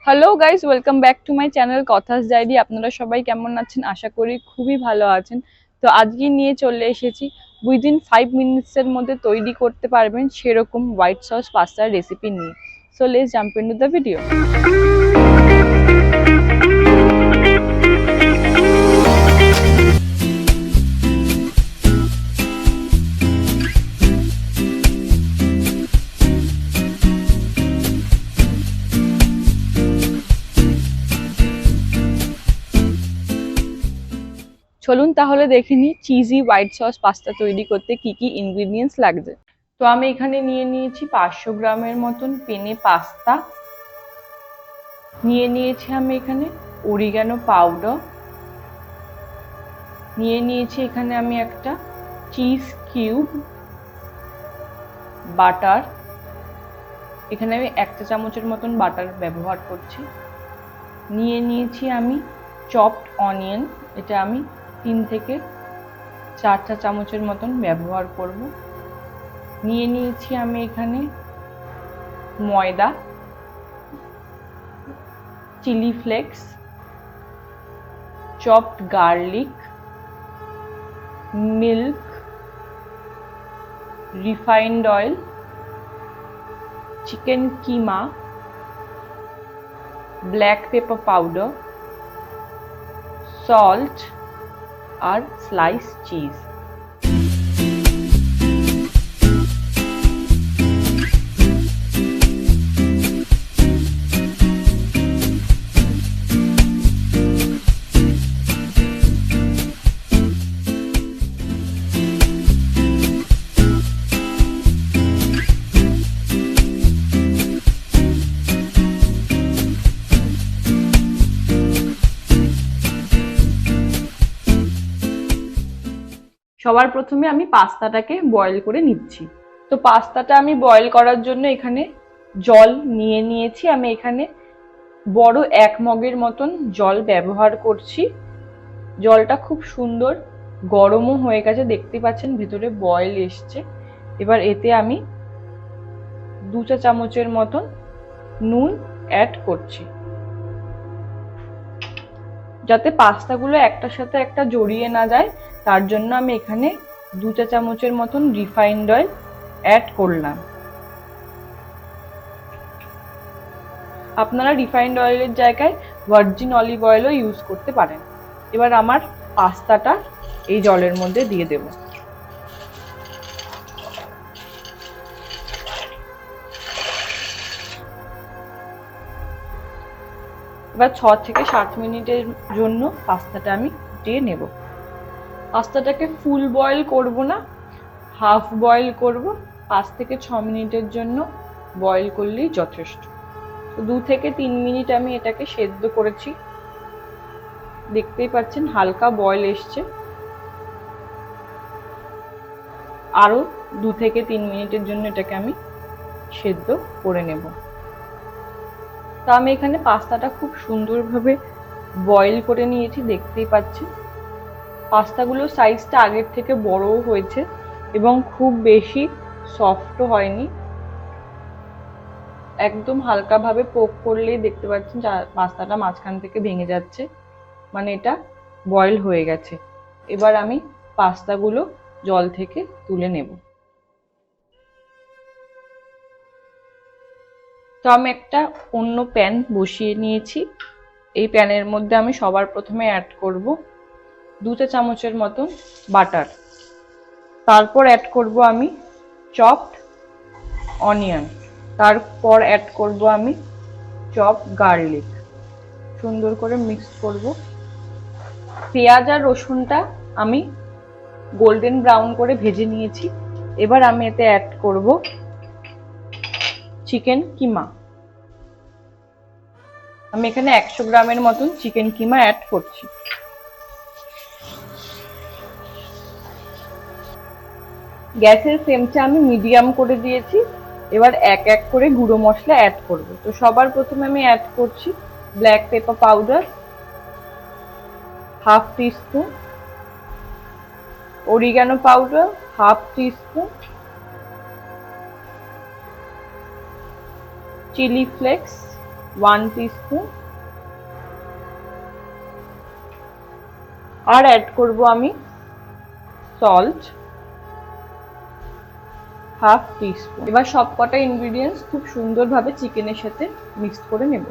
Hello guys, welcome back to my channel Kotha's diary. আপনারা সবাই কেমন আছেন? আশা করি খুবই ভালো আছেন। তো আজকে নিয়ে চলে এসেছি উইদিন 5 মিনিটসের মধ্যে তৈরি করতে পারবেন সেরকম হোয়াইট সস পাস্তার রেসিপি নিয়ে। So let's jump into the video. চলুন তাহলে দেখে নিই চিজি হোয়াইট সস পাস্তা তৈরি করতে কি কি ইনগ্রিডিয়েন্টস লাগবে। তো আমি এখানে নিয়ে নিয়েছি 500 গ্রামের মতন পেনে পাস্তা, নিয়ে নিয়েছি আমি এখানে অরিগানো পাউডার, নিয়ে নিয়েছি এখানে আমি একটা চিজ কিউব, বাটার, এখানে আমি 1 চা চামচের মতন বাটার ব্যবহার করছি, নিয়ে নিয়েছি আমি চপড অনিয়ন, এটা আমি 3 থেকে 4 চা চামচের মতন ব্যবহার করব, নিয়ে নিয়েছি আমি এখানে ময়দা, chilli flakes, chopped garlic, milk, refined oil, chicken keema, black pepper powder, salt আর স্লাইস চিজ। সবার প্রথমে আমি পাস্তাটাকে বয়েল করে নিচ্ছি। তো পাস্তাটা আমি বয়েল করার জন্য এখানে জল নিয়ে নিয়েছি। আমি এখানে বড় 1 মগের মতন জল ব্যবহার করছি। জলটা খুব সুন্দর গরমও হয়ে গেছে, দেখতে পাচ্ছেন ভেতরে বয়েল এসছে। এবার এতে আমি 2 চা চামচের মতন নুন অ্যাড করছি, যাতে পাস্তাগুলো একটার সাথে একটা জড়িয়ে না যায়, তার জন্য আমি এখানে 2 চা চামচের মতন রিফাইন্ড অয়েল অ্যাড করলাম। আপনারা রিফাইন্ড অয়েলের জায়গায় ভার্জিন অলিভ অয়েলও ইউজ করতে পারেন। এবার আমার পাস্তাটা এই জলের মধ্যে দিয়ে দেব। এবার 6 থেকে 7 মিনিটের জন্য পাস্তাটা আমি ফুটিয়ে নেব। পাস্তাটাকে ফুল বয়েল করব না, হাফ বয়েল করব। 5 থেকে 6 মিনিটের জন্য বয়েল করলেই যথেষ্ট। তো 2 থেকে 3 মিনিট আমি এটাকে সেদ্ধ করেছি, দেখতেই পাচ্ছেন হালকা বয়েল এসছে। আরো 2 থেকে 3 মিনিটের জন্য এটাকে আমি সেদ্ধ করে নেব। তো আমি এখানে পাস্তাটা খুব সুন্দরভাবে বয়েল করে নিয়েছি, দেখতেই পাচ্ছেন। পাস্তাগুলোর সাইজটা আগের থেকে বড়ও হয়েছে এবং খুব বেশি সফটও হয়নি। একদম হালকাভাবে পোক করলেই দেখতে পাচ্ছেন পাস্তাটা মাঝখান থেকে ভেঙে যাচ্ছে, মানে এটা বয়েল হয়ে গেছে। এবার আমি পাস্তাগুলো জল থেকে তুলে নেব। তো আমি একটা অন্য প্যান বসিয়ে নিয়েছি। এই প্যানের মধ্যে আমি সবার প্রথমে অ্যাড করব 2 চা চামচের মতন বাটার, তারপর অ্যাড করব আমি চপড অনিয়ন, তারপর অ্যাড করব আমি চপড গার্লিক। সুন্দর করে মিক্স করব। পেঁয়াজ আর রসুনটা আমি গোল্ডেন ব্রাউন করে ভেজে নিয়েছি। এবার আমি এতে অ্যাড করব চিকেন কিমা। আমি এখানে 100 গ্রামের মতন চিকেন কিমা অ্যাড করছি। গ্যাসের ফ্লেমটা আমি মিডিয়াম করে দিয়েছি। এবার এক এক করে গুঁড়ো মশলা অ্যাড করব। তো সবার প্রথমে আমি অ্যাড করছি black pepper powder half teaspoon, oregano powder half teaspoon, chilli flakes 1 teaspoon, আর অ্যাড করব আমি সল্ট হাফ টিস্পুন। এবার সবকটা ইনগ্রেডিয়েন্টস খুব সুন্দরভাবে চিকেনের সাথে মিক্স করে নেব।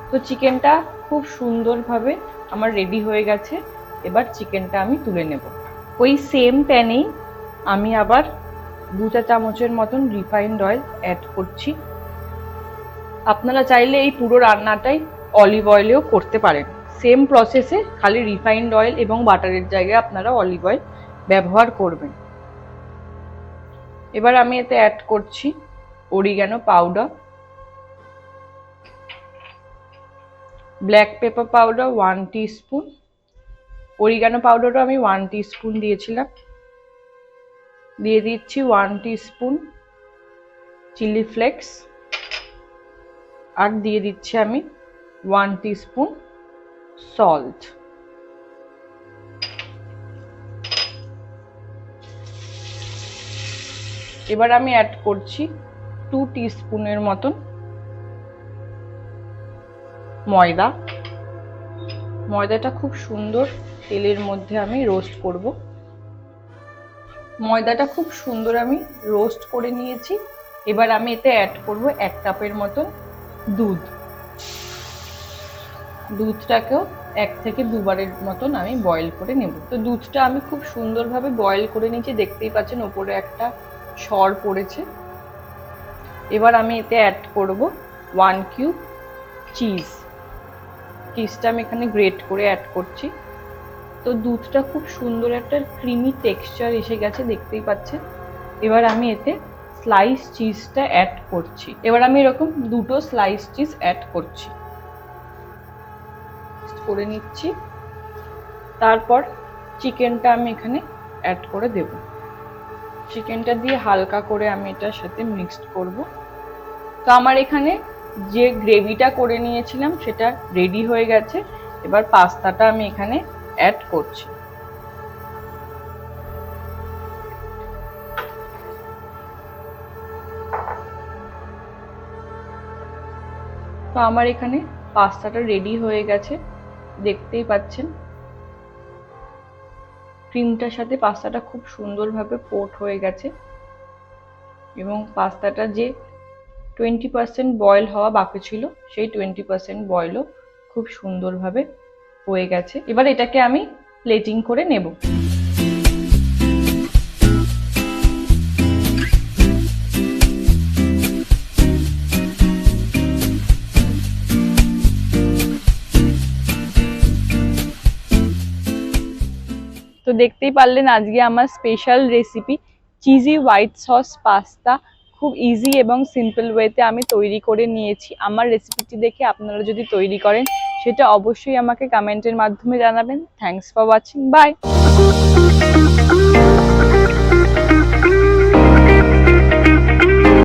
তো চিকেনটা খুব সুন্দরভাবে আমার রেডি হয়ে গেছে। এবার চিকেনটা আমি তুলে নেব। ওই সেম প্যানেই আমি আবার 2 চা চামচের মতন রিফাইন্ড অয়েল অ্যাড করছি। আপনারা চাইলে এই পুরো রান্নাটাই অলিভ অয়েলেও করতে পারেন। সেম প্রসেসে, খালি রিফাইন্ড অয়েল এবং বাটারের জায়গায় আপনারা অলিভ অয়েল ব্যবহার করবেন। এবার আমি এতে অ্যাড করছি oregano powder, black pepper powder 1 teaspoon, oregano পাউডারও আমি 1 টিস্পুন দিয়েছিলাম। দিয়ে দিচ্ছি 1 টিস্পুন চিলি ফ্লেক্স, আর দিয়ে দিচ্ছি আমি 1 টিস্পুন সল্ট। এবার আমি অ্যাড করছি 2 টিস্পুনের মতন ময়দা। ময়দাটা খুব সুন্দর তেলের মধ্যে আমি রোস্ট করব। ময়দাটা খুব সুন্দর আমি রোস্ট করে নিয়েছি। এবার আমি এতে অ্যাড করব 1 কাপের মতন দুধ। দুধটাকেও 1 থেকে 2 বারের মতন আমি বয়েল করে নেব। তো দুধটা আমি খুব সুন্দরভাবে বয়েল করে নিয়েছি, দেখতেই পাচ্ছেন ওপরে একটা সর পড়েছে। এবার আমি এতে অ্যাড করব 1 কিউব চিজ। চিজটা আমি এখানে গ্রেট করে অ্যাড করছি। তো দুধটা খুব সুন্দর একটা ক্রিমি টেক্সচার এসে গেছে, দেখতেই পাচ্ছেন। এবার আমি এতে স্লাইস চিজটা অ্যাড করছি। এবার আমি এরকম 2টো স্লাইস চিজ অ্যাড করছি, করে নিচ্ছি। তারপর চিকেনটা আমি এখানে অ্যাড করে দেব। চিকেনটা দিয়ে হালকা করে আমি এটার সাথে মিক্সড করব। তো আমার এখানে যে গ্রেভিটা করে নিয়েছিলাম সেটা রেডি হয়ে গেছে। এবার পাস্তাটা আমি এখানে অ্যাড করছি। তো আমার এখানে পাস্তাটা রেডি হয়ে গেছে, দেখতেই পাচ্ছেন। ক্রিমটার সাথে পাস্তাটা খুব সুন্দরভাবে কোট হয়ে গেছে, এবং পাস্তাটা যে 20% বয়েল হওয়া বাকি ছিল সেই 20% বয়েলও খুব সুন্দরভাবে হয়ে গেছে। এবার এটাকে আমি প্লেটিং করে নেব। তো দেখতেই পারলেন আজকে আমার special recipe cheesy white sauce pasta খুব ইজি এবং সিম্পল ওয়েতে আমি তৈরি করে নিয়েছি। আমার রেসিপিটি দেখে আপনারা যদি তৈরি করেন সেটা অবশ্যই আমাকে কমেন্টের মাধ্যমে জানাবেন। Thanks for watching, by.